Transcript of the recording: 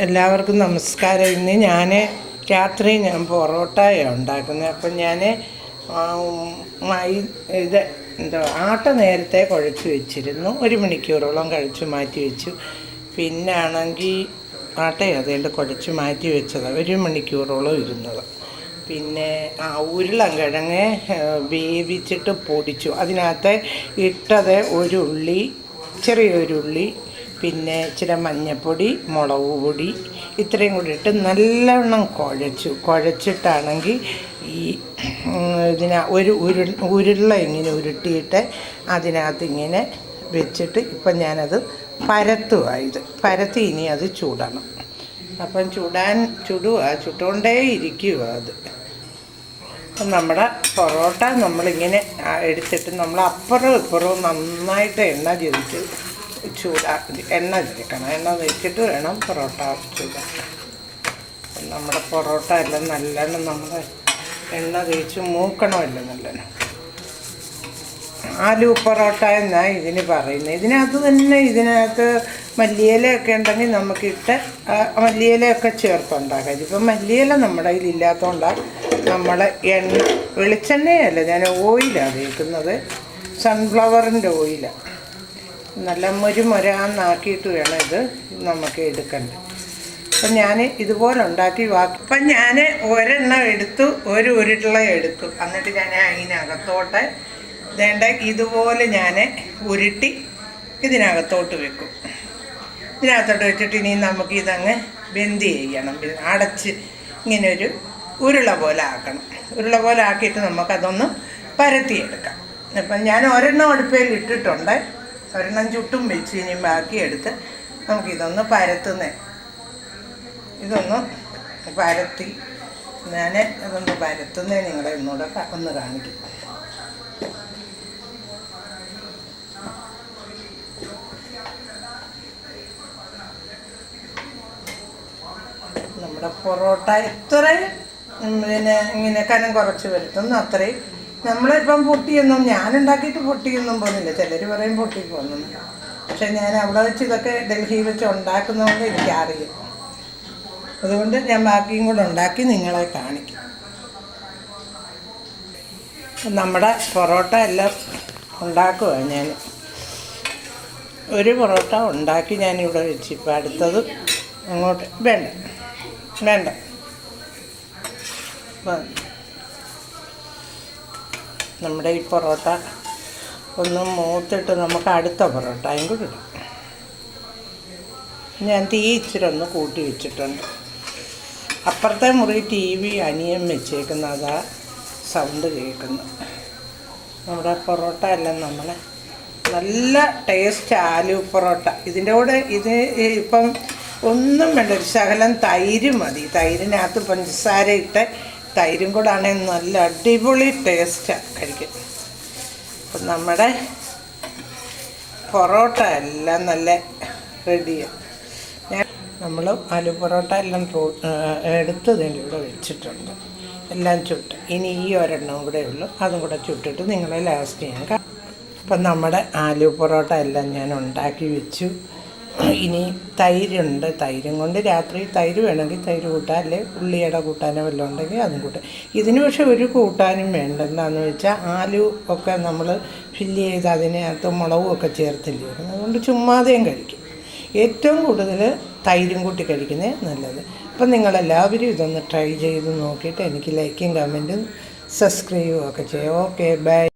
എല്ലാവർക്കും നമസ്കാരം. ഇന്ന് രാത്രി ഞാൻ പൊറോട്ടയാണ് ഉണ്ടാക്കുന്നത്. അപ്പം ഞാൻ ഇത് ആട്ട നേരത്തെ കുഴച്ച് വെച്ചിരുന്നു. 1 മണിക്കൂറോളം കഴിച്ച് മാറ്റി വെച്ചു. പിന്നെ ആണെങ്കിൽ അതുകൊണ്ട് കുഴച്ച് മാറ്റി വെച്ചതാണ് 1 മണിക്കൂറോളം ഇരുന്നത്. പിന്നെ ഉരുളൻകിഴങ്ങ് വേവിച്ചിട്ട് പൊടിച്ചു. അതിനകത്ത് ഇട്ടത് ചെറിയൊരുള്ളി, പിന്നെ ഇച്ചിരി മഞ്ഞൾപ്പൊടി, മുളക് പൊടി ഇത്രയും കൂടി ഇട്ട് നല്ലവണ്ണം കുഴച്ചിട്ടാണെങ്കിൽ ഉരുള ഇങ്ങനെ ഉരുട്ടിയിട്ട് അതിനകത്ത് ഇങ്ങനെ വെച്ചിട്ട് ഇപ്പം ഞാനത് പരത്തി ഇനി അത് ചൂടണം. അപ്പം ചുട്ടുകൊണ്ടേ ഇരിക്കുക അത്. അപ്പം നമ്മുടെ പൊറോട്ട നമ്മളിങ്ങനെ എടുത്തിട്ട് നമ്മൾ അപ്പുറവും ഇപ്പുറവും നന്നായിട്ട് എണ്ണ ചേർക്കണം. എണ്ണ വെച്ചിട്ട് വേണം പൊറോട്ട ചൂടാക്കാൻ. നമ്മുടെ പൊറോട്ട എല്ലാം നല്ലോണം നമ്മൾ എണ്ണ തേച്ച് മൂക്കണമല്ലോ നല്ലോണം. ആലു പൊറോട്ട എന്നാണ് ഇതിന് പറയുന്നത്. ഇതിനകത്ത് മല്ലിയിലയൊക്കെ ഉണ്ടെങ്കിൽ നമുക്കിട്ട് മല്ലിയിലയൊക്കെ ചേർത്തുണ്ടാക്കാം. ഇതിപ്പം മല്ലിയില നമ്മുടെ കയ്യിലില്ലാത്തതുകൊണ്ടാണ് നമ്മൾ വെളിച്ചെണ്ണയല്ല, ഞാൻ ഓയിലാണ് തേക്കുന്നത്. സൺഫ്ലവറിൻ്റെ ഓയിലാണ്. നല്ല മുരാന്നാക്കിയിട്ട് വേണം ഇത് നമുക്ക് എടുക്കേണ്ടത്. അപ്പം ഞാൻ ഇതുപോലെ ഉണ്ടാക്കി അപ്പം ഞാൻ ഒരെണ്ണം എടുത്തു, ഒരു ഉരുള എടുത്തു. എന്നിട്ട് ഞാൻ അതിനകത്തോട്ട് ഇതുപോലെ ഞാൻ ഉരുട്ടി ഇതിനകത്തോട്ട് വെക്കും. ഇതിനകത്തോട്ട് വെച്ചിട്ട് ഇനി നമുക്കിതങ്ങ് ബെന്ത് ചെയ്യണം. അടച്ച് ഇങ്ങനെ ഒരു ഉരുള പോലെ ആക്കണം. ഉരുള പോലെ ആക്കിയിട്ട് നമുക്കതൊന്ന് പരത്തിയെടുക്കാം. അപ്പം ഞാൻ ഒരെണ്ണം അടുപ്പയിൽ ഇട്ടിട്ടുണ്ട്. ഒരെണ്ണം ചുട്ടും വെച്ച് ഇനി ബാക്കിയെടുത്ത് നമുക്കിതൊന്ന് ഇതൊന്ന് പരത്തി അതൊന്ന് പരത്തുന്നത് നിങ്ങളെ ഒന്നുകൂടെ ഒന്ന് കാണിക്കും. നമ്മുടെ പൊറോട്ട എത്ര ഇങ്ങനെ കനം കുറച്ച് വരുത്തുന്നു അത്രയും. നമ്മളിപ്പം ഞാനുണ്ടാക്കിയിട്ട് പൊട്ടിയൊന്നും പോകുന്നില്ല. ചിലർ പറയും പൊട്ടി പോകുന്നു. പക്ഷെ ഞാൻ അവിടെ വെച്ച് ഇതൊക്കെ ഡൽഹിയിൽ വെച്ച് ഉണ്ടാക്കുന്നതുകൊണ്ട് എനിക്കറിയാം. അതുകൊണ്ട് ഞാൻ ബാക്കിയും കൂടെ ഉണ്ടാക്കി നിങ്ങളെ കാണിക്കും. നമ്മുടെ പൊറോട്ട എല്ലാം ഉണ്ടാക്കുക. ഞാൻ ഒരു പൊറോട്ട ഉണ്ടാക്കി ഞാനിവിടെ വെച്ച് ഇപ്പം അടുത്തത് അങ്ങോട്ട് വേണ്ട നമ്മുടെ ഈ പൊറോട്ട ഒന്ന് മൂത്തിട്ട് നമുക്ക് അടുത്ത പൊറോട്ടയും കൂടി ഇടാം. ഞാൻ തീ ഇച്ചിരി ഒന്ന് കൂട്ടി വെച്ചിട്ടുണ്ട്. അപ്പുറത്തെ മുറി TV അനിയൻ വെച്ചേക്കുന്നതാ സൗണ്ട് കേൾക്കുന്നത്. നമ്മുടെ പൊറോട്ട എല്ലാം നല്ല ടേസ്റ്റ് ആലു പൊറോട്ട. ഇതിൻ്റെ കൂടെ ഇപ്പം ഒന്നും വേണ്ട, ഒരു ശകലം തൈര് മതി. തൈരിനകത്ത് പഞ്ചസാര ഇട്ട് തൈരും കൂടെ ആണെങ്കിൽ നല്ല അടിപൊളി ടേസ്റ്റാണ് കഴിക്കാൻ. അപ്പം നമ്മുടെ പൊറോട്ട എല്ലാം നല്ല റെഡിയാണ്. നമ്മൾ ആലു പൊറോട്ട എല്ലാം എടുത്തതിൻ്റെ ഇവിടെ വെച്ചിട്ടുണ്ട്. എല്ലാം ചുട്ട് ഇനി ഈ ഒരെണ്ണം കൂടെ ഉള്ളൂ. അതും കൂടെ ചുട്ടിട്ട് നിങ്ങളെ ലാസ്റ്റ് ഞാൻ അപ്പം നമ്മുടെ ആലു പൊറോട്ട എല്ലാം ഞാൻ ഉണ്ടാക്കി വെച്ചു. ഇനി തൈരുണ്ട്. തൈരും കൊണ്ട് രാത്രി തൈര് വേണമെങ്കിൽ തൈര് കൂട്ടാം, അല്ലെ ഉള്ളിയുടെ കൂട്ടാനോ വല്ലതും ഉണ്ടെങ്കിൽ അതും കൂട്ടാം. ഇതിന് പക്ഷേ ഒരു കൂട്ടാനും വേണ്ട. എന്താണെന്ന് വെച്ചാൽ ആലു ഒക്കെ നമ്മൾ ഫില്ല് ചെയ്ത് അതിനകത്ത് മുളകും ഒക്കെ ചേർത്തില്ലേ, അതുകൊണ്ട് ചുമ്മാതെയും കഴിക്കും. ഏറ്റവും കൂടുതൽ തൈരും കൂട്ടി കഴിക്കുന്നത് നല്ലത്. അപ്പം നിങ്ങളെല്ലാവരും ഇതൊന്ന് ട്രൈ ചെയ്ത് നോക്കിയിട്ട് എനിക്ക് ലൈക്കും കമൻറ്റും സബ്സ്ക്രൈബും ഒക്കെ ചെയ്യാം. Okay, by.